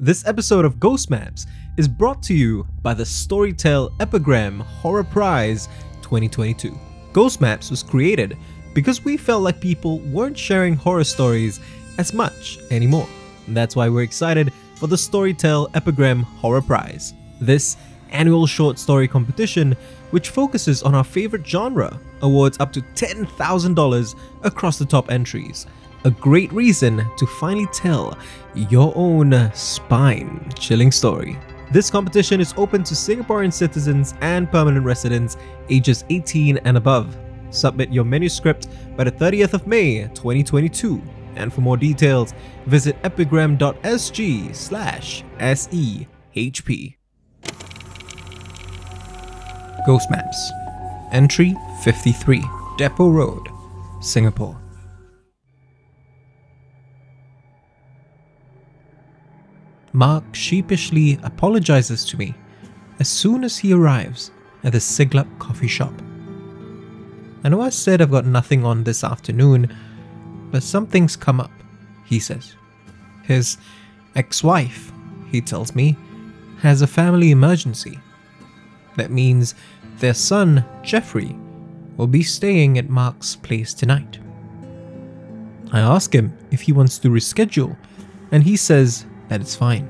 This episode of Ghost Maps is brought to you by the STORYTEL EPIGRAM Horror Prize 2022. Ghost Maps was created because we felt like people weren't sharing horror stories as much anymore. And that's why we're excited for the STORYTEL EPIGRAM Horror Prize. This annual short story competition, which focuses on our favorite genre, awards up to $10,000 across the top entries. A great reason to finally tell your own spine-chilling story. This competition is open to Singaporean citizens and permanent residents ages 18 and above. Submit your manuscript by the 30th of May 2022. And for more details, visit epigram.sg/SEHP. Ghost Maps. Entry 53, Depot Road, Singapore. Mark sheepishly apologizes to me as soon as he arrives at the Siglap coffee shop. I know I said I've got nothing on this afternoon, but something's come up, he says. His ex-wife, he tells me, has a family emergency. That means their son, Jeffrey, will be staying at Mark's place tonight. I ask him if he wants to reschedule, and he says that it's fine.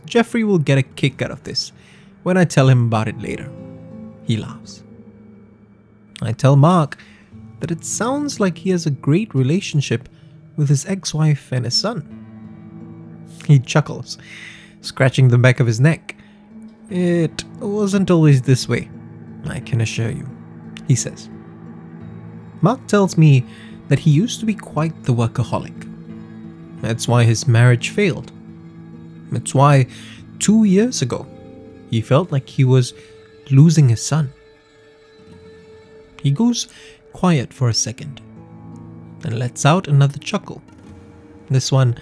Jeffrey will get a kick out of this when I tell him about it later. He laughs. I tell Mark that it sounds like he has a great relationship with his ex-wife and his son. He chuckles, scratching the back of his neck. It wasn't always this way, I can assure you, he says. Mark tells me that he used to be quite the workaholic. That's why his marriage failed. It's why 2 years ago, he felt like he was losing his son. He goes quiet for a second and lets out another chuckle, this one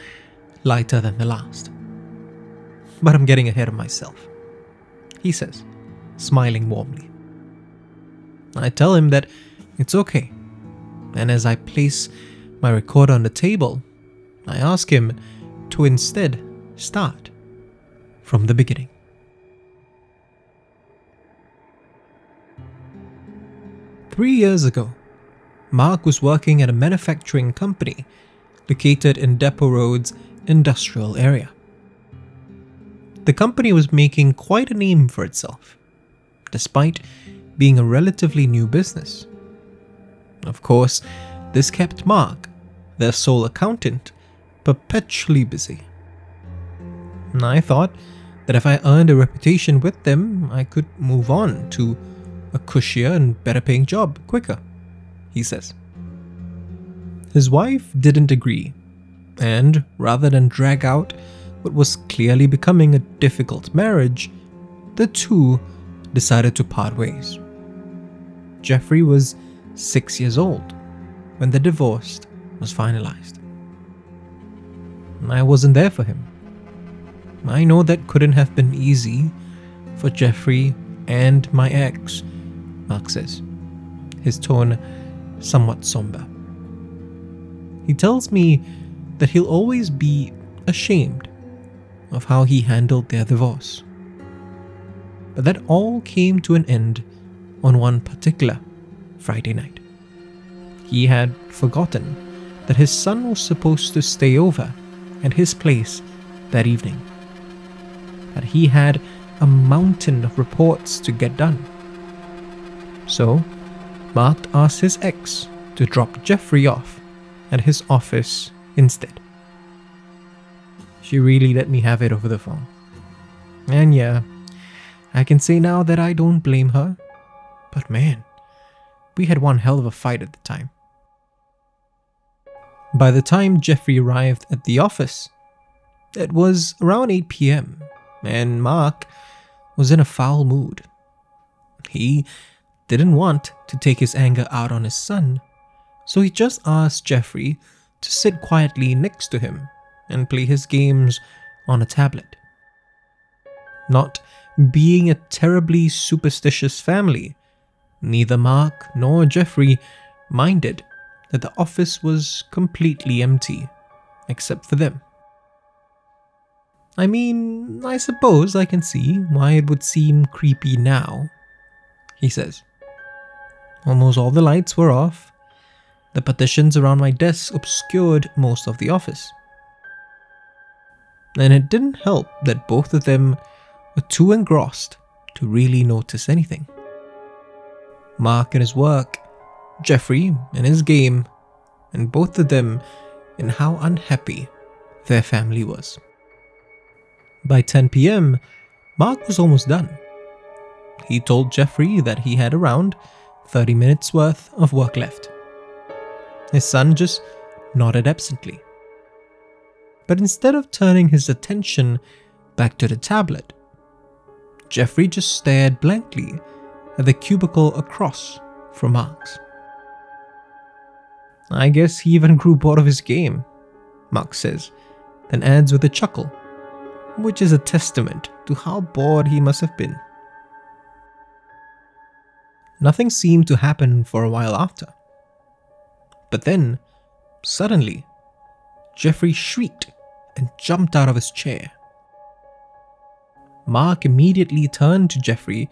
lighter than the last. But I'm getting ahead of myself, he says, smiling warmly. I tell him that it's okay, and as I place my recorder on the table, I ask him to instead start from the beginning. Three years ago, Mark was working at a manufacturing company located in Depot Road's industrial area. The company was making quite a name for itself, despite being a relatively new business. Of course, this kept Mark, their sole accountant, perpetually busy. And I thought that if I earned a reputation with them, I could move on to a cushier and better paying job quicker, he says. His wife didn't agree, and rather than drag out what was clearly becoming a difficult marriage, the two decided to part ways. Jeffrey was 6 years old when the divorce was finalized. I wasn't there for him. I know that couldn't have been easy for Jeffrey and my ex, Mark says, his tone somewhat somber. He tells me that he'll always be ashamed of how he handled their divorce. But that all came to an end on one particular Friday night. He had forgotten that his son was supposed to stay over at his place that evening. But he had a mountain of reports to get done. So, Mark asked his ex to drop Jeffrey off at his office instead. She really let me have it over the phone. And yeah, I can say now that I don't blame her. But man, we had one hell of a fight at the time. By the time Jeffrey arrived at the office, it was around 8 p.m. and Mark was in a foul mood. He didn't want to take his anger out on his son, so he just asked Jeffrey to sit quietly next to him and play his games on a tablet. Not being a terribly superstitious family, neither Mark nor Jeffrey minded that the office was completely empty, except for them. I mean, I suppose I can see why it would seem creepy now, he says. Almost all the lights were off. The partitions around my desk obscured most of the office. And it didn't help that both of them were too engrossed to really notice anything. Mark in his work, Jeffrey in his game, and both of them in how unhappy their family was. By 10 p.m., Mark was almost done. He told Jeffrey that he had around 30 minutes worth of work left. His son just nodded absently. But instead of turning his attention back to the tablet, Jeffrey just stared blankly at the cubicle across from Mark's. I guess he even grew bored of his game, Mark says, then adds with a chuckle, which is a testament to how bored he must have been. Nothing seemed to happen for a while after. But then, suddenly, Jeffrey shrieked and jumped out of his chair. Mark immediately turned to Jeffrey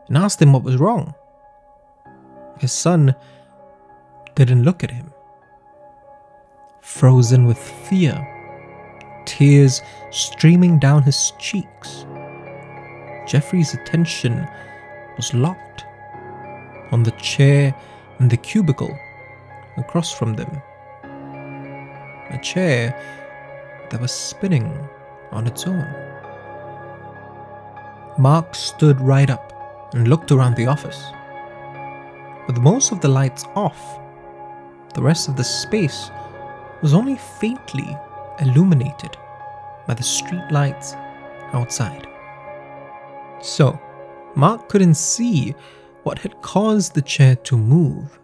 and asked him what was wrong. His son didn't look at him. Frozen with fear, tears streaming down his cheeks, Jeffrey's attention was locked on the chair in the cubicle across from them. A chair that was spinning on its own. Mark stood right up and looked around the office. With most of the lights off, the rest of the space was only faintly illuminated by the street lights outside. So, Mark couldn't see what had caused the chair to move,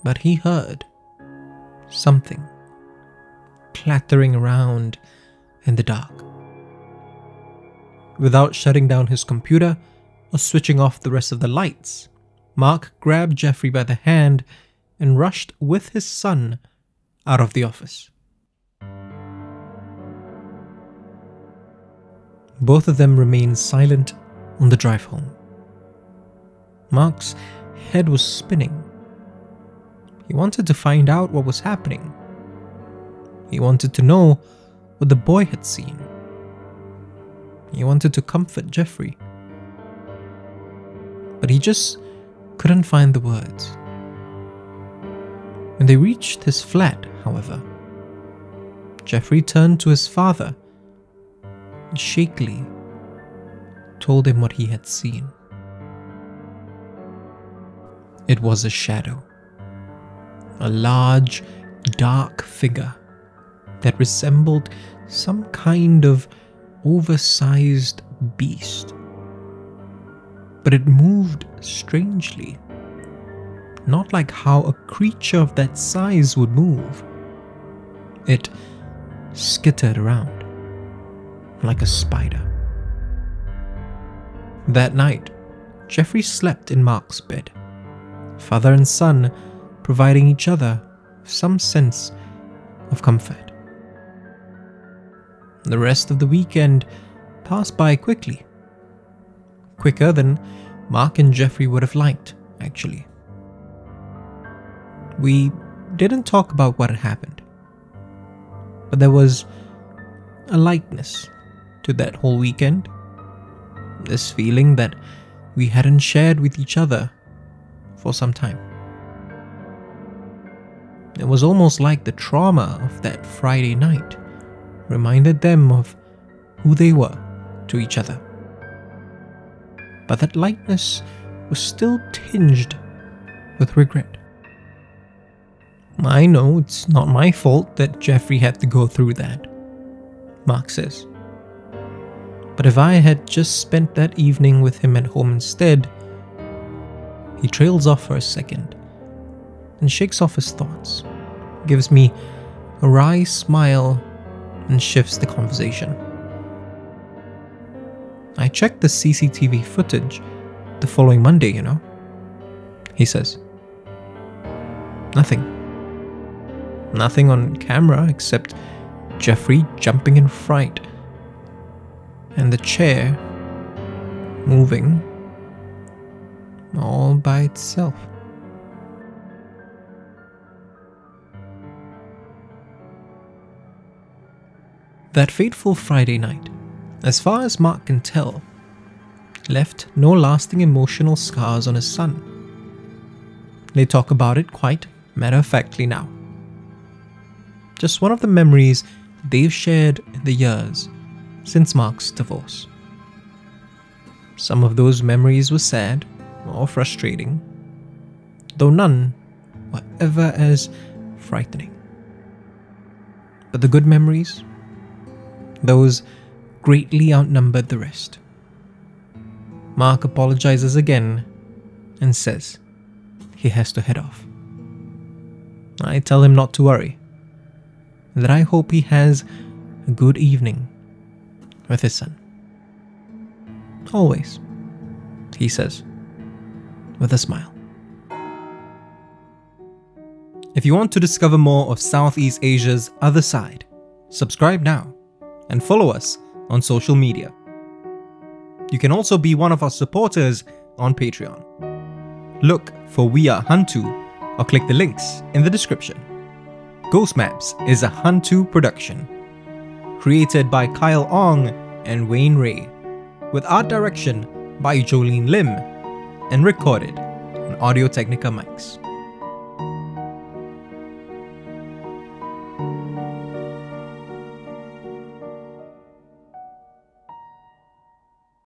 but he heard something clattering around in the dark. Without shutting down his computer or switching off the rest of the lights, Mark grabbed Jeffrey by the hand and rushed with his son out of the office. Both of them remained silent on the drive home. Mark's head was spinning. He wanted to find out what was happening. He wanted to know what the boy had seen. He wanted to comfort Jeffrey. But he just couldn't find the words. When they reached his flat, however, Jeffrey turned to his father and shakily told him what he had seen. It was a shadow. A large, dark figure that resembled some kind of oversized beast. But it moved strangely, not like how a creature of that size would move. It skittered around like a spider. That night, Jeffrey slept in Mark's bed, father and son providing each other some sense of comfort. The rest of the weekend passed by quickly. Quicker than Mark and Jeffrey would have liked, actually. We didn't talk about what had happened, but there was a lightness to that whole weekend. This feeling that we hadn't shared with each other for some time. It was almost like the trauma of that Friday night reminded them of who they were to each other. But that lightness was still tinged with regret. I know it's not my fault that Jeffrey had to go through that, Mark says. But if I had just spent that evening with him at home instead. He trails off for a second and shakes off his thoughts, gives me a wry smile and shifts the conversation. I checked the CCTV footage the following Monday, he says. Nothing on camera except Jeffrey jumping in fright, and the chair moving all by itself. That fateful Friday night, as far as Mark can tell, left no lasting emotional scars on his son. They talk about it quite matter-of-factly now. Just one of the memories they've shared in the years since Mark's divorce. Some of those memories were sad or frustrating, though none were ever as frightening. But the good memories, those greatly outnumbered the rest. Mark apologizes again and says he has to head off. I tell him not to worry, that I hope he has a good evening with his son. Always, he says, with a smile. If you want to discover more of Southeast Asia's other side, subscribe now and follow us on social media. You can also be one of our supporters on Patreon. Look for We Are HANTU or click the links in the description. Ghost Maps is a HANTU production, created by Kyle Ong and Wayne Ray, with art direction by Jolene Lim, and recorded on Audio Technica mics.